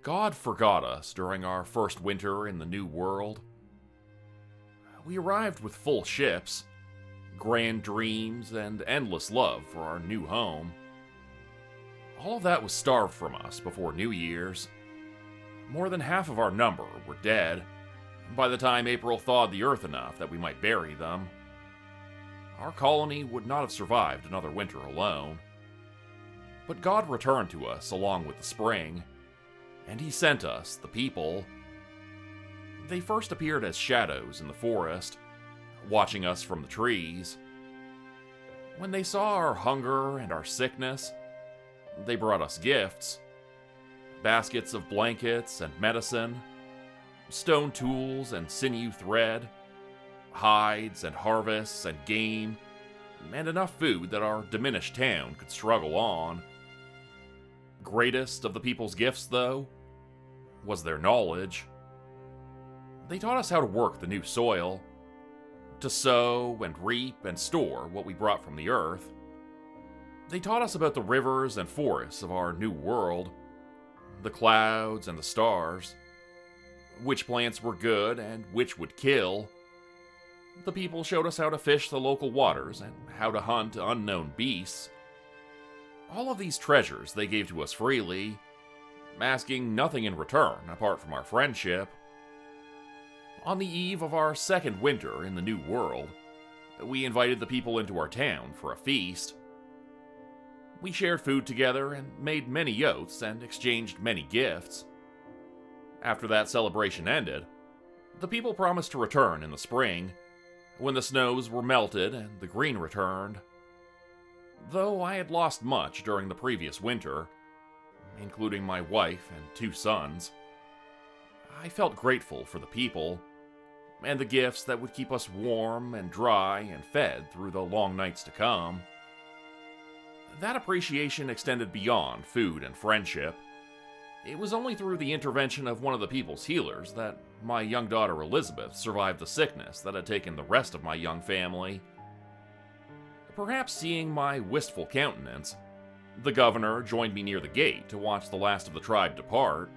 God forgot us during our first winter in the New World. We arrived with full ships, grand dreams, and endless love for our new home. All of that was starved from us before New Year's. More than half of our number were dead by the time April thawed the earth enough that we might bury them. Our colony would not have survived another winter alone. But God returned to us along with the spring, and He sent us, the people. They first appeared as shadows in the forest, watching us from the trees. When they saw our hunger and our sickness, they brought us gifts. Baskets of blankets and medicine, stone tools and sinew thread, hides and harvests and game, and enough food that our diminished town could struggle on. Greatest of the people's gifts, though, was their knowledge. They taught us how to work the new soil, to sow and reap and store what we brought from the earth. They taught us about the rivers and forests of our new world, the clouds and the stars, which plants were good and which would kill. The people showed us how to fish the local waters and how to hunt unknown beasts. All of these treasures they gave to us freely, asking nothing in return apart from our friendship. On the eve of our second winter in the New World, we invited the people into our town for a feast. We shared food together and made many oaths and exchanged many gifts. After that celebration ended, the people promised to return in the spring, when the snows were melted and the green returned. Though I had lost much during the previous winter, including my wife and 2 sons, I felt grateful for the people, and the gifts that would keep us warm and dry and fed through the long nights to come. That appreciation extended beyond food and friendship. It was only through the intervention of one of the people's healers that my young daughter Elizabeth survived the sickness that had taken the rest of my young family. Perhaps seeing my wistful countenance, the governor joined me near the gate to watch the last of the tribe depart.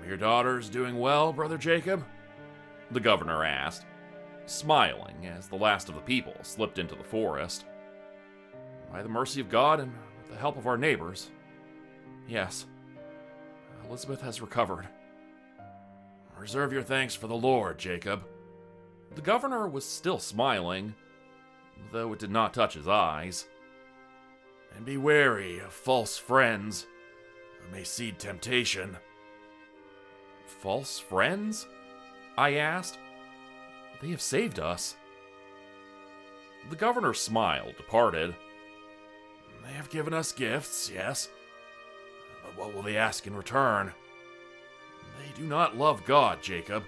"Your daughter's doing well, Brother Jacob?" the governor asked, smiling as the last of the people slipped into the forest. "By the mercy of God and with the help of our neighbors, yes. Elizabeth has recovered." "Reserve your thanks for the Lord, Jacob." The governor was still smiling, though it did not touch his eyes. "And be wary of false friends who may seed temptation." "False friends?" I asked. "They have saved us." The governor's smile departed. "They have given us gifts, yes. But what will they ask in return? They do not love God, Jacob.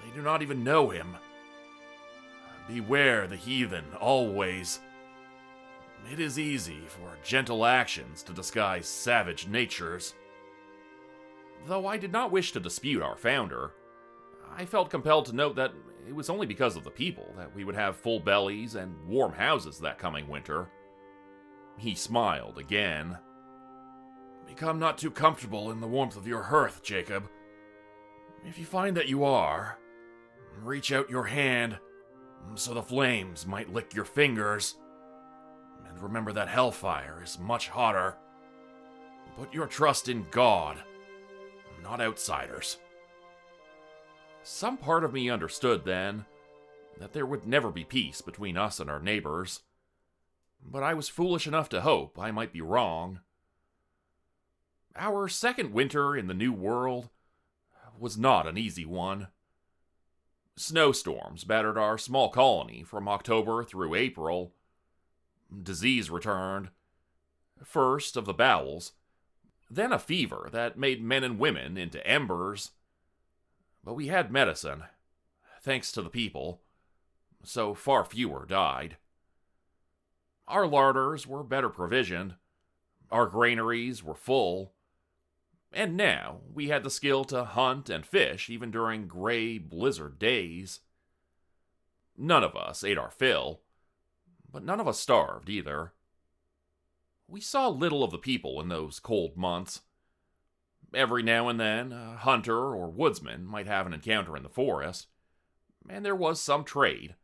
They do not even know Him. Beware the heathen, always. It is easy for gentle actions to disguise savage natures." Though I did not wish to dispute our founder, I felt compelled to note that it was only because of the people that we would have full bellies and warm houses that coming winter. He smiled again. "Become not too comfortable in the warmth of your hearth, Jacob. If you find that you are, reach out your hand so the flames might lick your fingers. And remember that hellfire is much hotter. Put your trust in God, not outsiders." Some part of me understood then that there would never be peace between us and our neighbors, but I was foolish enough to hope I might be wrong. Our second winter in the New World was not an easy one. Snowstorms battered our small colony from October through April. Disease returned, first of the bowels, then a fever that made men and women into embers. But we had medicine, thanks to the people, so far fewer died. Our larders were better provisioned, our granaries were full, and now we had the skill to hunt and fish even during gray blizzard days. None of us ate our fill, but none of us starved either. We saw little of the people in those cold months. Every now and then, a hunter or woodsman might have an encounter in the forest, and there was some trade,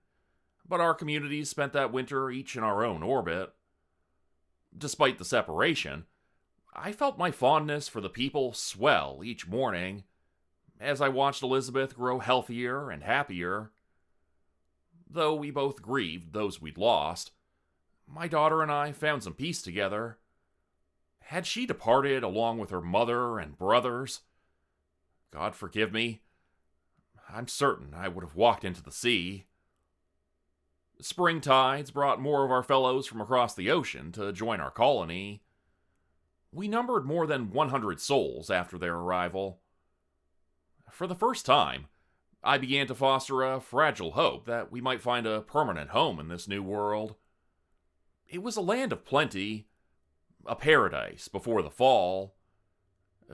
but our communities spent that winter each in our own orbit. Despite the separation, I felt my fondness for the people swell each morning as I watched Elizabeth grow healthier and happier. Though we both grieved those we'd lost, my daughter and I found some peace together. Had she departed along with her mother and brothers, God forgive me, I'm certain I would have walked into the sea. Spring tides brought more of our fellows from across the ocean to join our colony. We numbered more than 100 souls after their arrival. For the first time, I began to foster a fragile hope that we might find a permanent home in this new world. It was a land of plenty, a paradise before the fall,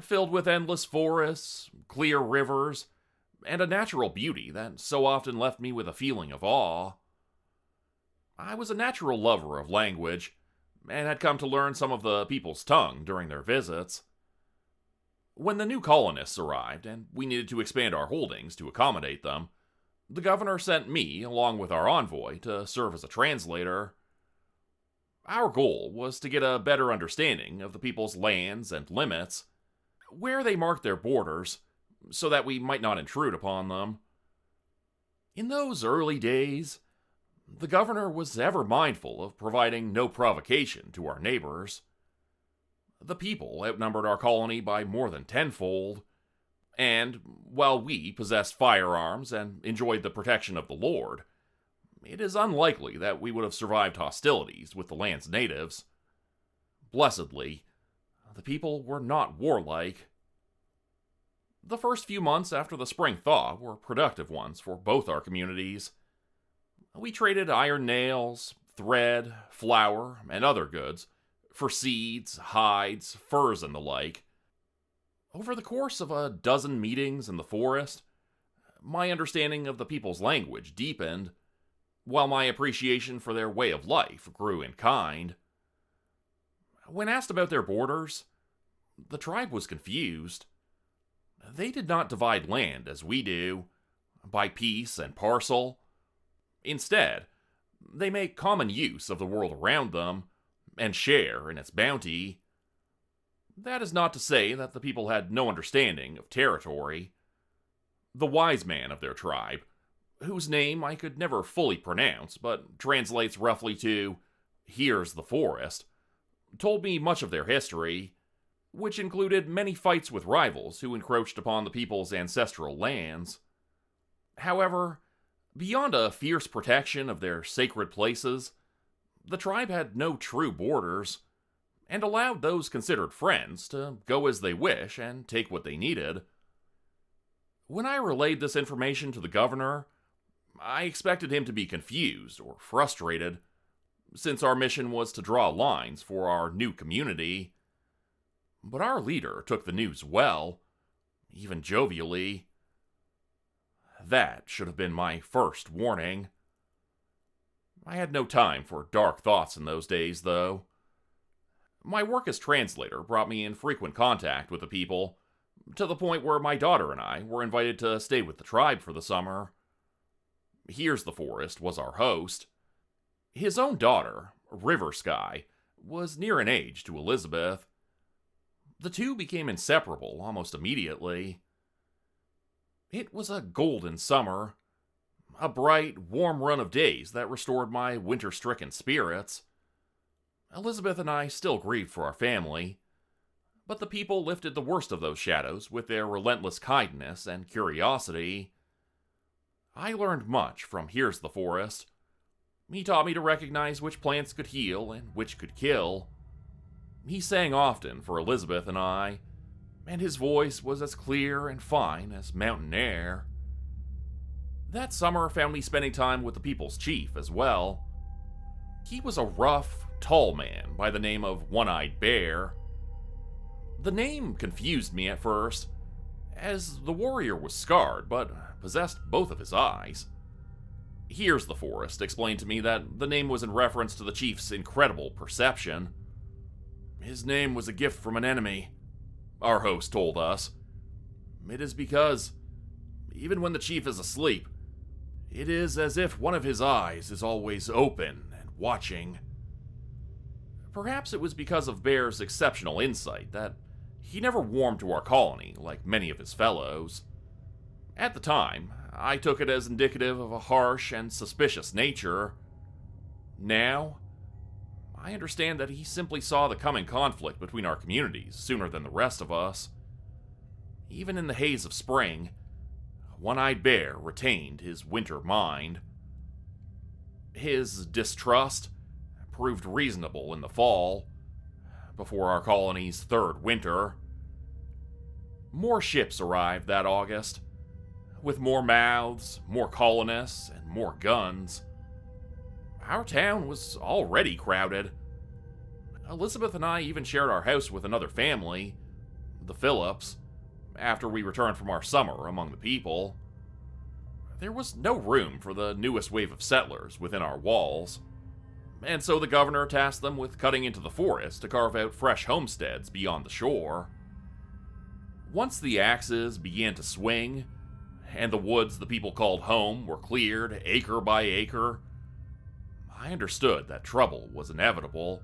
filled with endless forests, clear rivers, and a natural beauty that so often left me with a feeling of awe. I was a natural lover of language, and had come to learn some of the people's tongue during their visits. When the new colonists arrived, and we needed to expand our holdings to accommodate them, the governor sent me, along with our envoy, to serve as a translator. Our goal was to get a better understanding of the people's lands and limits, where they marked their borders, so that we might not intrude upon them. In those early days, the governor was ever mindful of providing no provocation to our neighbors. The people outnumbered our colony by more than tenfold, and while we possessed firearms and enjoyed the protection of the Lord, it is unlikely that we would have survived hostilities with the land's natives. Blessedly, the people were not warlike. The first few months after the spring thaw were productive ones for both our communities. We traded iron nails, thread, flour, and other goods for seeds, hides, furs, and the like. Over the course of a dozen meetings in the forest, my understanding of the people's language deepened, while my appreciation for their way of life grew in kind. When asked about their borders, the tribe was confused. They did not divide land as we do, by piece and parcel. Instead, they make common use of the world around them, and share in its bounty. That is not to say that the people had no understanding of territory. The wise man of their tribe, whose name I could never fully pronounce, but translates roughly to, "Here's the forest," told me much of their history, which included many fights with rivals who encroached upon the people's ancestral lands. However, beyond a fierce protection of their sacred places, the tribe had no true borders, and allowed those considered friends to go as they wish and take what they needed. When I relayed this information to the governor, I expected him to be confused or frustrated, since our mission was to draw lines for our new community. But our leader took the news well, even jovially. That should have been my first warning. I had no time for dark thoughts in those days, though. My work as translator brought me in frequent contact with the people, to the point where my daughter and I were invited to stay with the tribe for the summer. Here's the Forest was our host. His own daughter, River Sky, was near in age to Elizabeth. The two became inseparable almost immediately. It was a golden summer, a bright, warm run of days that restored my winter-stricken spirits. Elizabeth and I still grieved for our family, but the people lifted the worst of those shadows with their relentless kindness and curiosity. I learned much from Here's the Forest. He taught me to recognize which plants could heal and which could kill. He sang often for Elizabeth and I, and his voice was as clear and fine as mountain air. That summer found me spending time with the people's chief as well. He was a rough, tall man by the name of One-Eyed Bear. The name confused me at first, as the warrior was scarred but possessed both of his eyes. Here's the Forest explained to me that the name was in reference to the chief's incredible perception. His name was a gift from an enemy, our host told us. It is because, even when the chief is asleep, it is as if one of his eyes is always open and watching. Perhaps it was because of Bear's exceptional insight that he never warmed to our colony like many of his fellows. At the time, I took it as indicative of a harsh and suspicious nature. Now, I understand that he simply saw the coming conflict between our communities sooner than the rest of us. Even in the haze of spring, One-Eyed Bear retained his winter mind. His distrust proved reasonable in the fall, before our colony's third winter. More ships arrived that August, with more mouths, more colonists, and more guns. Our town was already crowded. Elizabeth and I even shared our house with another family, the Phillips, after we returned from our summer among the people. There was no room for the newest wave of settlers within our walls, and so the governor tasked them with cutting into the forest to carve out fresh homesteads beyond the shore. Once the axes began to swing, and the woods the people called home were cleared acre by acre, I understood that trouble was inevitable.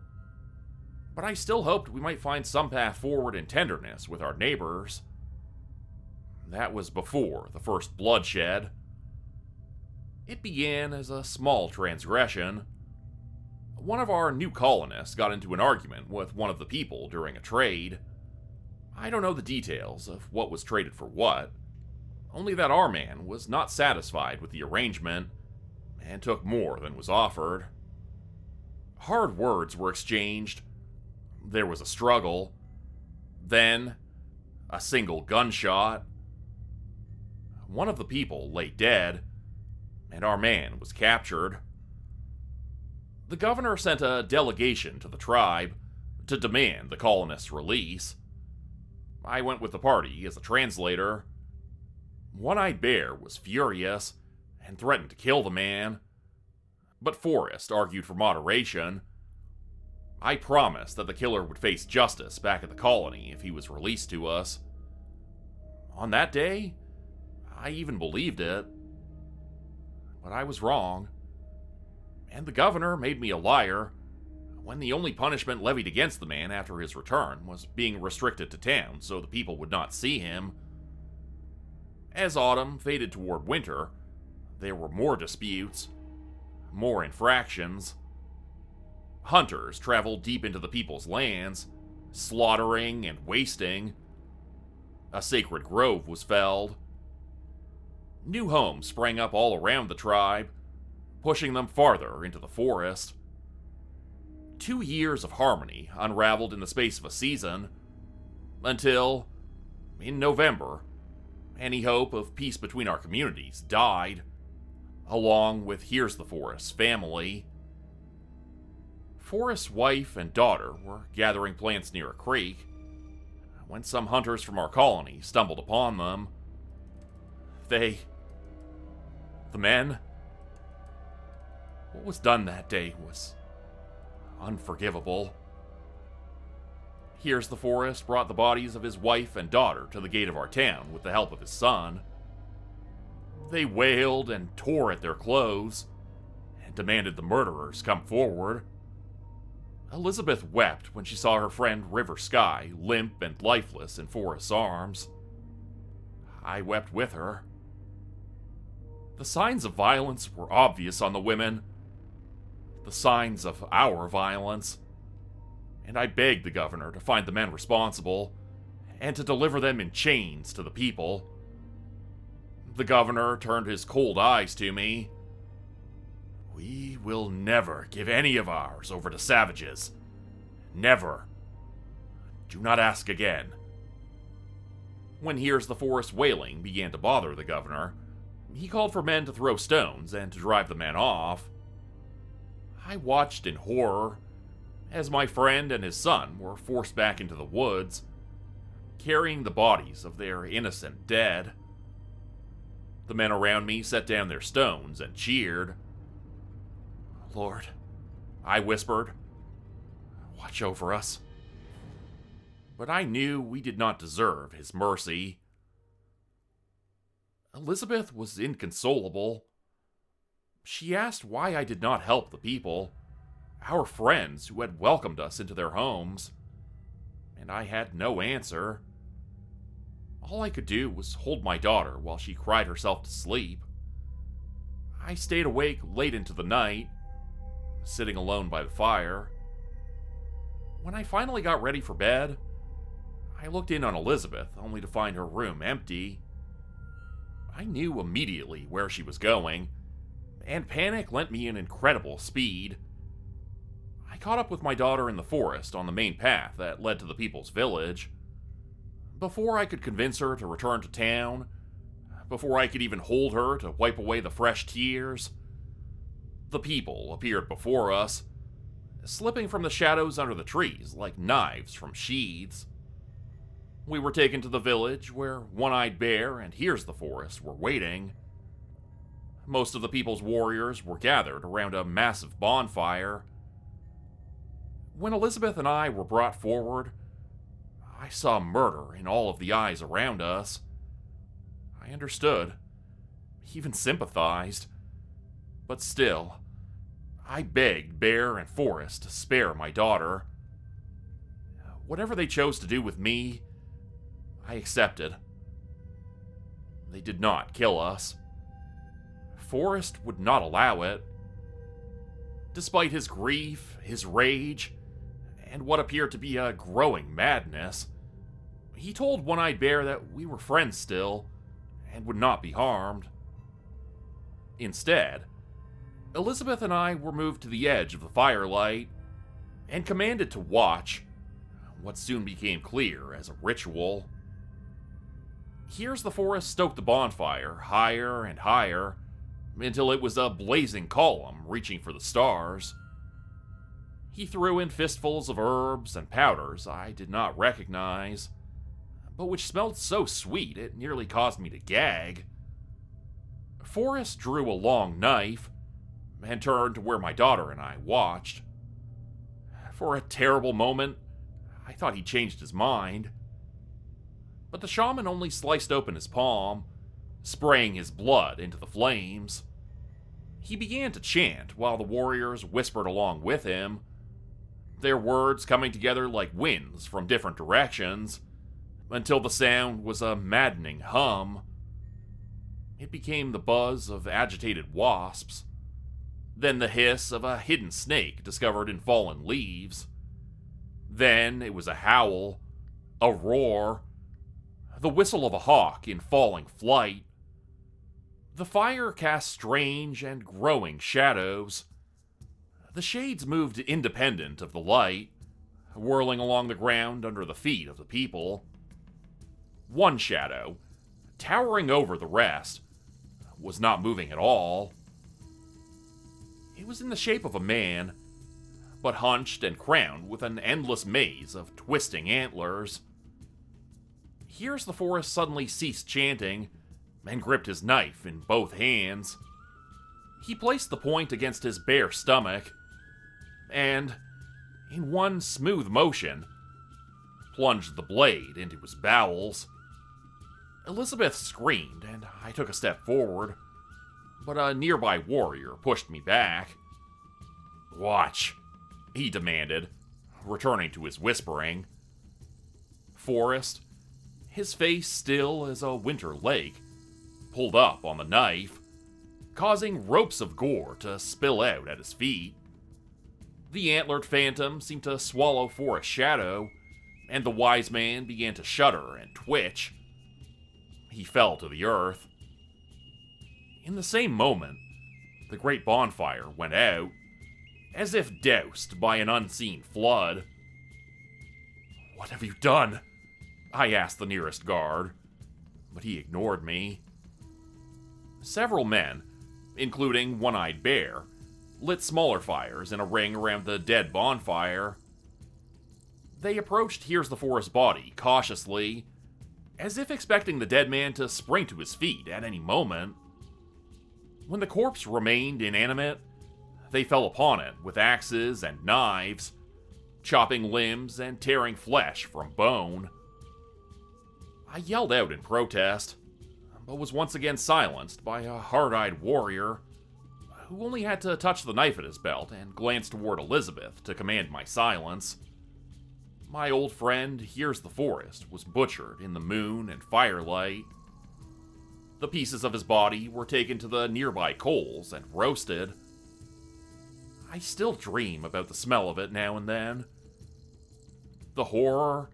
But I still hoped we might find some path forward in tenderness with our neighbors. That was before the first bloodshed. It began as a small transgression. One of our new colonists got into an argument with one of the people during a trade. I don't know the details of what was traded for what, only that our man was not satisfied with the arrangement and took more than was offered. Hard words were exchanged. There was a struggle. Then, a single gunshot. One of the people lay dead, and our man was captured. The governor sent a delegation to the tribe to demand the colonists' release. I went with the party as a translator. One-Eyed Bear was furious and threatened to kill the man, but Forrest argued for moderation. I promised that the killer would face justice back at the colony if he was released to us. On that day, I even believed it. But I was wrong. And the governor made me a liar when the only punishment levied against the man after his return was being restricted to town so the people would not see him. As autumn faded toward winter, there were more disputes, more infractions. Hunters traveled deep into the people's lands, slaughtering and wasting. A sacred grove was felled. New homes sprang up all around the tribe, pushing them farther into the forest. 2 years of harmony unraveled in the space of a season, until, in November, any hope of peace between our communities died, along with Here's the Forest's family. Forrest's wife and daughter were gathering plants near a creek when some hunters from our colony stumbled upon them. The men, what was done that day was unforgivable. Here's the Forest brought the bodies of his wife and daughter to the gate of our town with the help of his son. They wailed and tore at their clothes and demanded the murderers come forward. Elizabeth wept when she saw her friend River Sky limp and lifeless in Forrest's arms. I wept with her. The signs of violence were obvious on the women, the signs of our violence, and I begged the governor to find the men responsible and to deliver them in chains to the people. The governor turned his cold eyes to me. "We will never give any of ours over to savages. Never. Do not ask again." When Here's the Forest wailing began to bother the governor, he called for men to throw stones and to drive the men off. I watched in horror as my friend and his son were forced back into the woods, carrying the bodies of their innocent dead. The men around me set down their stones and cheered. "Lord," I whispered, "watch over us." but I knew we did not deserve his mercy. Elizabeth was inconsolable. She asked why I did not help the people, our friends who had welcomed us into their homes, and I had no answer. All I could do was hold my daughter while she cried herself to sleep. I stayed awake late into the night, sitting alone by the fire. When I finally got ready for bed, I looked in on Elizabeth only to find her room empty. I knew immediately where she was going, and panic lent me an incredible speed. I caught up with my daughter in the forest on the main path that led to the people's village. Before I could convince her to return to town, before I could even hold her to wipe away the fresh tears, the people appeared before us, slipping from the shadows under the trees like knives from sheaths. We were taken to the village where One-Eyed Bear and Here's the Forest were waiting. Most of the people's warriors were gathered around a massive bonfire. When Elizabeth and I were brought forward, I saw murder in all of the eyes around us. I understood, even sympathized, but still, I begged Bear and Forest to spare my daughter. Whatever they chose to do with me, I accepted. They did not kill us. Forest would not allow it. Despite his grief, his rage, and what appeared to be a growing madness, he told One-Eyed Bear that we were friends still, and would not be harmed. Instead, Elizabeth and I were moved to the edge of the firelight, and commanded to watch what soon became clear as a ritual. Here's the Forest stoked the bonfire higher and higher, until it was a blazing column reaching for the stars. He threw in fistfuls of herbs and powders I did not recognize, but which smelled so sweet it nearly caused me to gag. Forrest drew a long knife and turned to where my daughter and I watched. For a terrible moment, I thought he changed his mind. But the shaman only sliced open his palm, spraying his blood into the flames. He began to chant while the warriors whispered along with him, their words coming together like winds from different directions, until the sound was a maddening hum. It became the buzz of agitated wasps, then the hiss of a hidden snake discovered in fallen leaves. Then it was a howl, a roar, the whistle of a hawk in falling flight. The fire cast strange and growing shadows. The shades moved independent of the light, whirling along the ground under the feet of the people. One shadow, towering over the rest, was not moving at all. It was in the shape of a man, but hunched and crowned with an endless maze of twisting antlers. Here's the Forest suddenly ceased chanting and gripped his knife in both hands. He placed the point against his bare stomach and, in one smooth motion, plunged the blade into his bowels. Elizabeth screamed, and I took a step forward, but a nearby warrior pushed me back. "Watch," he demanded, returning to his whispering. Forrest, his face still as a winter lake, pulled up on the knife, causing ropes of gore to spill out at his feet. The antlered phantom seemed to swallow Forrest's shadow, and the wise man began to shudder and twitch. He fell to the earth. In the same moment, the great bonfire went out, as if doused by an unseen flood. "What have you done?" I asked the nearest guard, but he ignored me. Several men, including One-Eyed Bear, lit smaller fires in a ring around the dead bonfire. They approached Here's the Forest body cautiously, as if expecting the dead man to spring to his feet at any moment. When the corpse remained inanimate, they fell upon it with axes and knives, chopping limbs and tearing flesh from bone. I yelled out in protest, but was once again silenced by a hard-eyed warrior who only had to touch the knife at his belt and glance toward Elizabeth to command my silence. My old friend, Here's the Forest, was butchered in the moon and firelight. The pieces of his body were taken to the nearby coals and roasted. I still dream about the smell of it now and then. The horror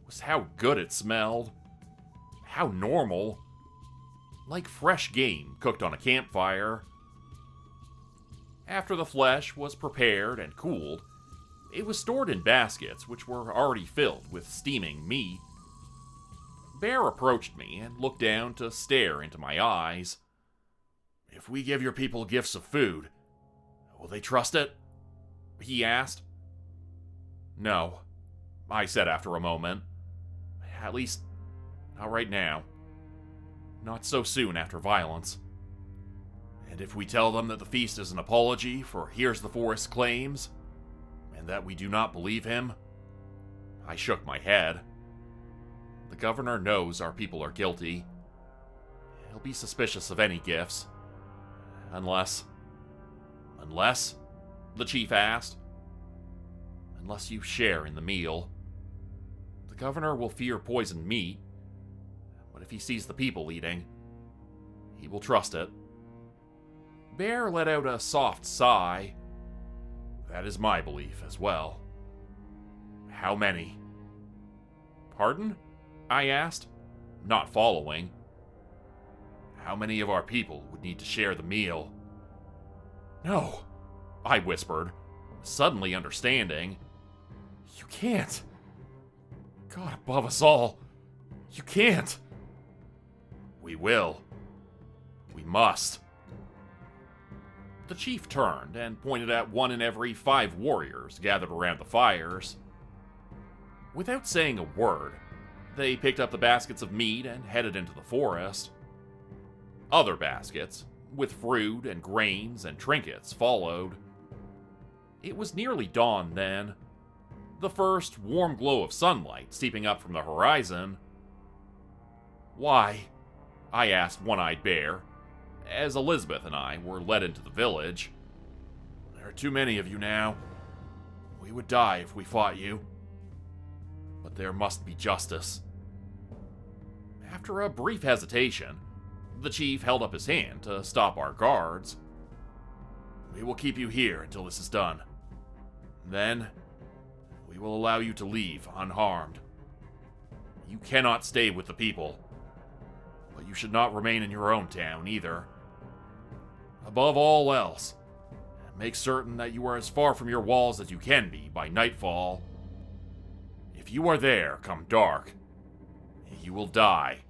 was how good it smelled. How normal. Like fresh game cooked on a campfire. After the flesh was prepared and cooled, it was stored in baskets which were already filled with steaming meat. Bear approached me and looked down to stare into my eyes. "If we give your people gifts of food, will they trust it?" he asked. "No," I said after a moment. "At least, not right now. Not so soon after violence. And if we tell them that the feast is an apology for Here's the Forest's claims, and that we do not believe him?" I shook my head. "The governor knows our people are guilty. He'll be suspicious of any gifts. Unless... Unless? The chief asked. "Unless you share in the meal. The governor will fear poisoned meat, but if he sees the people eating, he will trust it." Bear let out a soft sigh. "That is my belief as well." "How many?" "Pardon?" I asked, not following. "How many of our people would need to share the meal?" "No," I whispered, suddenly understanding. "You can't. God above us all, you can't." "We will. We must." The chief turned and pointed at one in every 5 warriors gathered around the fires. Without saying a word, they picked up the baskets of meat and headed into the forest. Other baskets, with fruit and grains and trinkets, followed. It was nearly dawn then, the first warm glow of sunlight seeping up from the horizon. "Why?" I asked One-Eyed Bear, as Elizabeth and I were led into the village. "There are too many of you now. We would die if we fought you. But there must be justice." After a brief hesitation, the chief held up his hand to stop our guards. "We will keep you here until this is done. Then, we will allow you to leave unharmed. You cannot stay with the people, but you should not remain in your own town either. Above all else, make certain that you are as far from your walls as you can be by nightfall. If you are there come dark, you will die,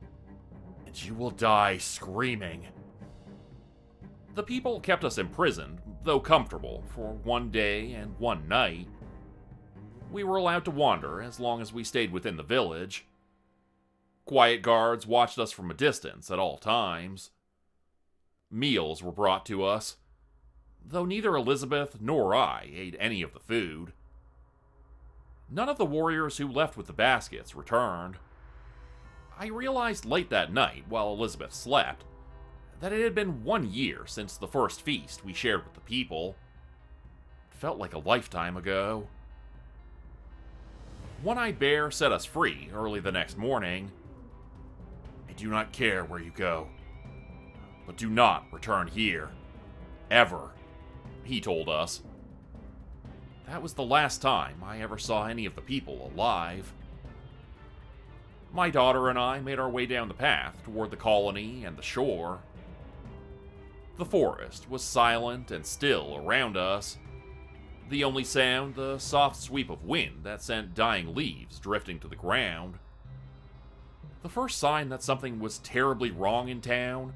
and you will die screaming." The people kept us imprisoned, though comfortable, for 1 day and 1 night. We were allowed to wander as long as we stayed within the village. Quiet guards watched us from a distance at all times. Meals were brought to us, though neither Elizabeth nor I ate any of the food. None of the warriors who left with the baskets returned. I realized late that night, while Elizabeth slept, that it had been 1 year since the first feast we shared with the people. It felt like a lifetime ago. One-Eyed Bear set us free early the next morning. "I do not care where you go, but do not return here. Ever," he told us. That was the last time I ever saw any of the people alive. My daughter and I made our way down the path toward the colony and the shore. The forest was silent and still around us. The only sound, the soft sweep of wind that sent dying leaves drifting to the ground. The first sign that something was terribly wrong in town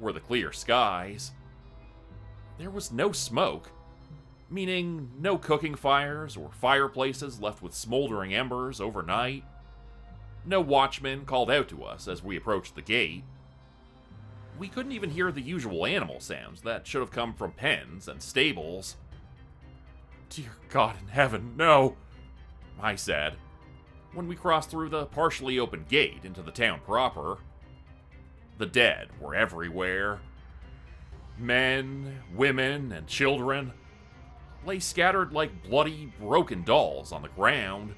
were the clear skies. There was no smoke, meaning no cooking fires or fireplaces left with smoldering embers overnight. No watchman called out to us as we approached the gate. We couldn't even hear the usual animal sounds that should have come from pens and stables. Dear God in heaven, no, I said, when we crossed through the partially open gate into the town proper. The dead were everywhere. Men, women, and children lay scattered like bloody, broken dolls on the ground.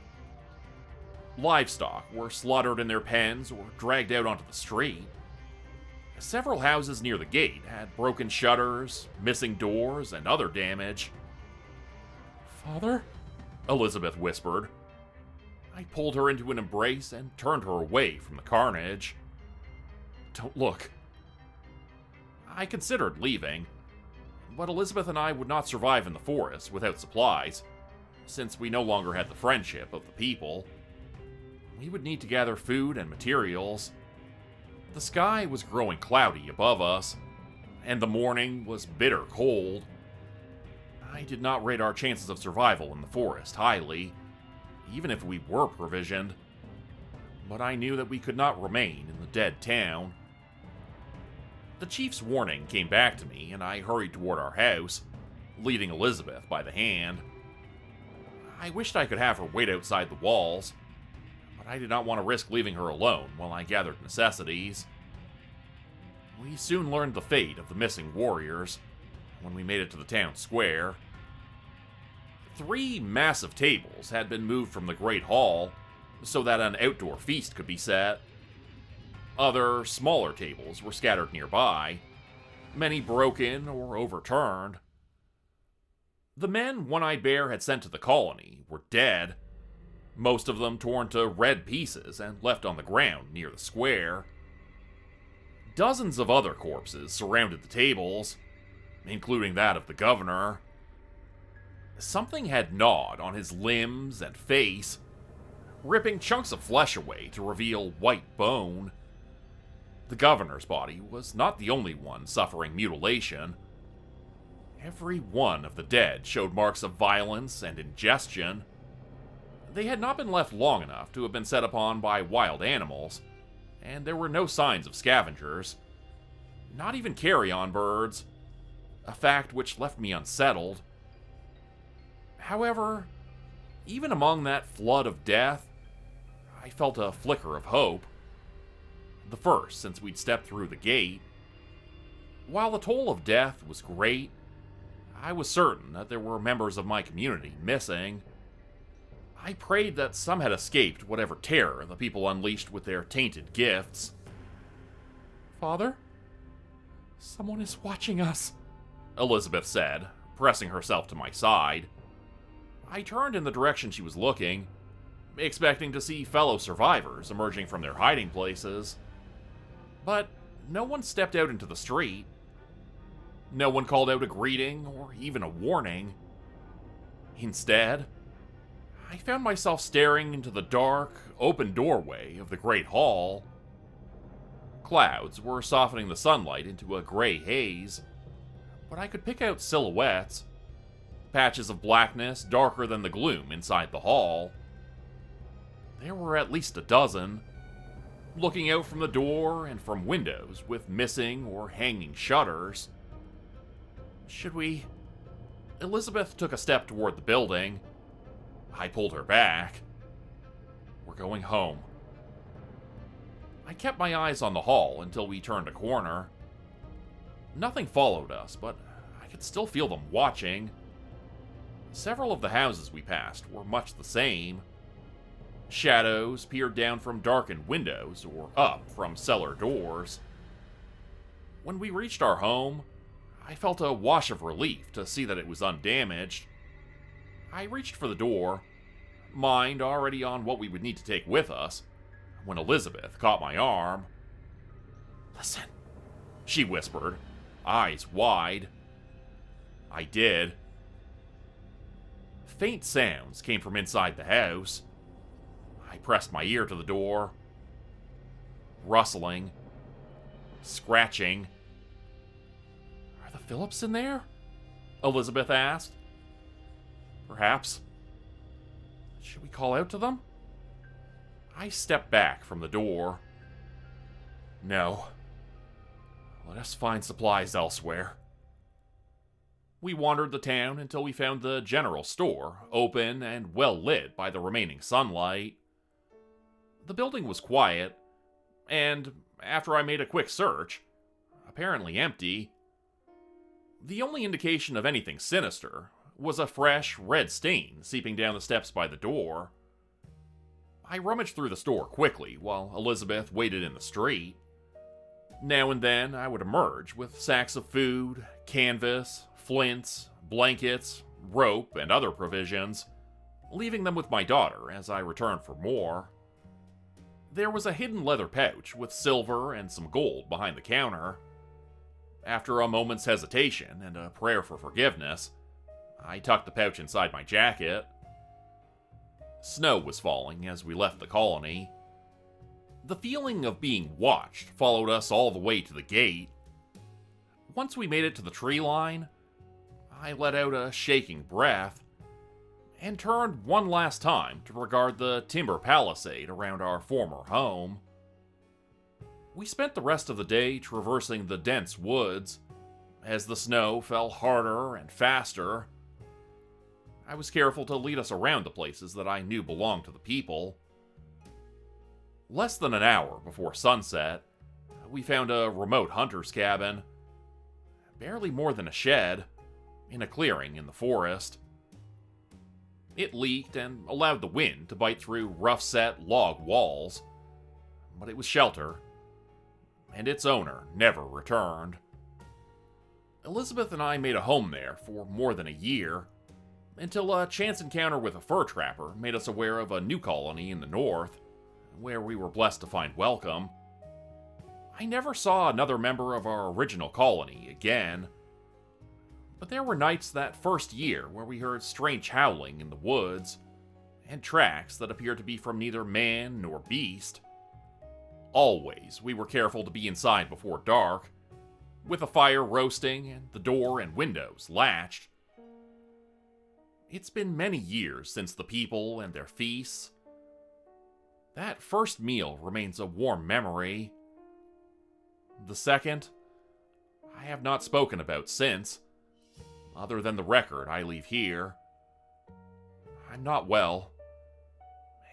Livestock were slaughtered in their pens or dragged out onto the street. Several houses near the gate had broken shutters, missing doors, and other damage. "Father?" Elizabeth whispered. I pulled her into an embrace and turned her away from the carnage. "Don't look." I considered leaving, but Elizabeth and I would not survive in the forest without supplies, since we no longer had the friendship of the people. We would need to gather food and materials. The sky was growing cloudy above us, and the morning was bitter cold. I did not rate our chances of survival in the forest highly, even if we were provisioned, but I knew that we could not remain in the dead town. The chief's warning came back to me, and I hurried toward our house, leading Elizabeth by the hand. I wished I could have her wait outside the walls, but I did not want to risk leaving her alone while I gathered necessities. We soon learned the fate of the missing warriors when we made it to the town square. 3 massive tables had been moved from the Great Hall so that an outdoor feast could be set. Other, smaller tables were scattered nearby, many broken or overturned. The men One-Eyed Bear had sent to the colony were dead, most of them torn to red pieces and left on the ground near the square. Dozens of other corpses surrounded the tables, including that of the governor. Something had gnawed on his limbs and face, ripping chunks of flesh away to reveal white bone. The governor's body was not the only one suffering mutilation. Every one of the dead showed marks of violence and ingestion. They had not been left long enough to have been set upon by wild animals, and there were no signs of scavengers, not even carrion birds, a fact which left me unsettled. However, even among that flood of death, I felt a flicker of hope. The first since we'd stepped through the gate. While the toll of death was great, I was certain that there were members of my community missing. I prayed that some had escaped whatever terror the people unleashed with their tainted gifts. "Father? Someone is watching us," Elizabeth said, pressing herself to my side. I turned in the direction she was looking, expecting to see fellow survivors emerging from their hiding places. But no one stepped out into the street. No one called out a greeting or even a warning. Instead, I found myself staring into the dark, open doorway of the Great Hall. Clouds were softening the sunlight into a gray haze, but I could pick out silhouettes, patches of blackness darker than the gloom inside the hall. There were at least a dozen, looking out from the door and from windows with missing or hanging shutters. Should we? Elizabeth took a step toward the building. I pulled her back. We're going home. I kept my eyes on the hall until we turned a corner. Nothing followed us, but I could still feel them watching. Several of the houses we passed were much the same. Shadows peered down from darkened windows or up from cellar doors. When we reached our home, I felt a wash of relief to see that it was undamaged. I reached for the door, mind already on what we would need to take with us, when Elizabeth caught my arm. "Listen," she whispered, eyes wide. I did. Faint sounds came from inside the house. I pressed my ear to the door. Rustling. Scratching. "Are the Phillips in there?" Elizabeth asked. "Perhaps. Should we call out to them?" I stepped back from the door. "No. Let us find supplies elsewhere." We wandered the town until we found the general store, open and well lit by the remaining sunlight. The building was quiet, and after I made a quick search, apparently empty. The only indication of anything sinister was a fresh, red stain seeping down the steps by the door. I rummaged through the store quickly while Elizabeth waited in the street. Now and then, I would emerge with sacks of food, canvas, flints, blankets, rope, and other provisions, leaving them with my daughter as I returned for more. There was a hidden leather pouch with silver and some gold behind the counter. After a moment's hesitation and a prayer for forgiveness, I tucked the pouch inside my jacket. Snow was falling as we left the colony. The feeling of being watched followed us all the way to the gate. Once we made it to the tree line, I let out a shaking breath and turned one last time to regard the timber palisade around our former home. We spent the rest of the day traversing the dense woods. As the snow fell harder and faster, I was careful to lead us around the places that I knew belonged to the people. Less than an hour before sunset, we found a remote hunter's cabin, barely more than a shed, in a clearing in the forest. It leaked and allowed the wind to bite through rough-set log walls, but it was shelter, and its owner never returned. Elizabeth and I made a home there for more than a year, until a chance encounter with a fur trapper made us aware of a new colony in the north, where we were blessed to find welcome. I never saw another member of our original colony again, but there were nights that first year where we heard strange howling in the woods, and tracks that appeared to be from neither man nor beast. Always, we were careful to be inside before dark, with a fire roasting and the door and windows latched. It's been many years since the people and their feasts. That first meal remains a warm memory. The second, I have not spoken about since, other than the record I leave here. I'm not well,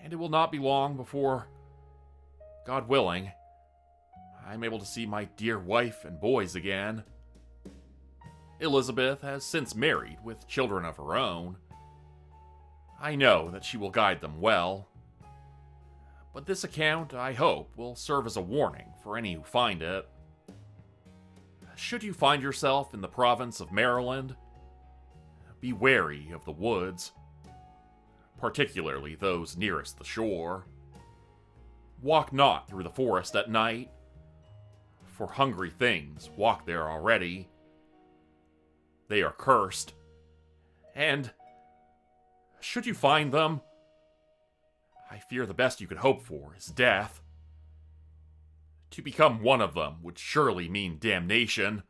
and it will not be long before, God willing, I'm able to see my dear wife and boys again. Elizabeth has since married with children of her own. I know that she will guide them well, but this account, I hope, will serve as a warning for any who find it. Should you find yourself in the province of Maryland, be wary of the woods, particularly those nearest the shore. Walk not through the forest at night, for hungry things walk there already. They are cursed, and should you find them, I fear the best you could hope for is death. To become one of them would surely mean damnation.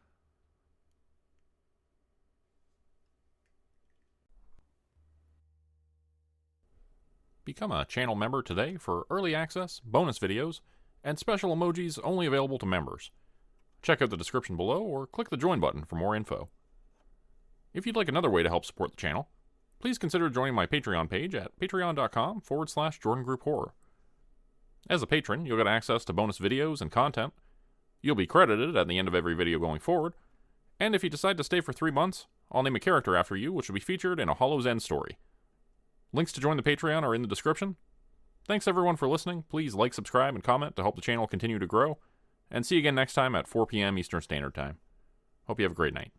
Become a channel member today for early access, bonus videos, and special emojis only available to members. Check out the description below or click the join button for more info. If you'd like another way to help support the channel, please consider joining my Patreon page at patreon.com/Jordan Grupe Horror. As a patron, you'll get access to bonus videos and content. You'll be credited at the end of every video going forward, and if you decide to stay for 3 months, I'll name a character after you which will be featured in a Hollow's End story. Links to join the Patreon are in the description. Thanks everyone for listening. Please like, subscribe, and comment to help the channel continue to grow, and see you again next time at 4 p.m. Eastern Standard Time. Hope you have a great night.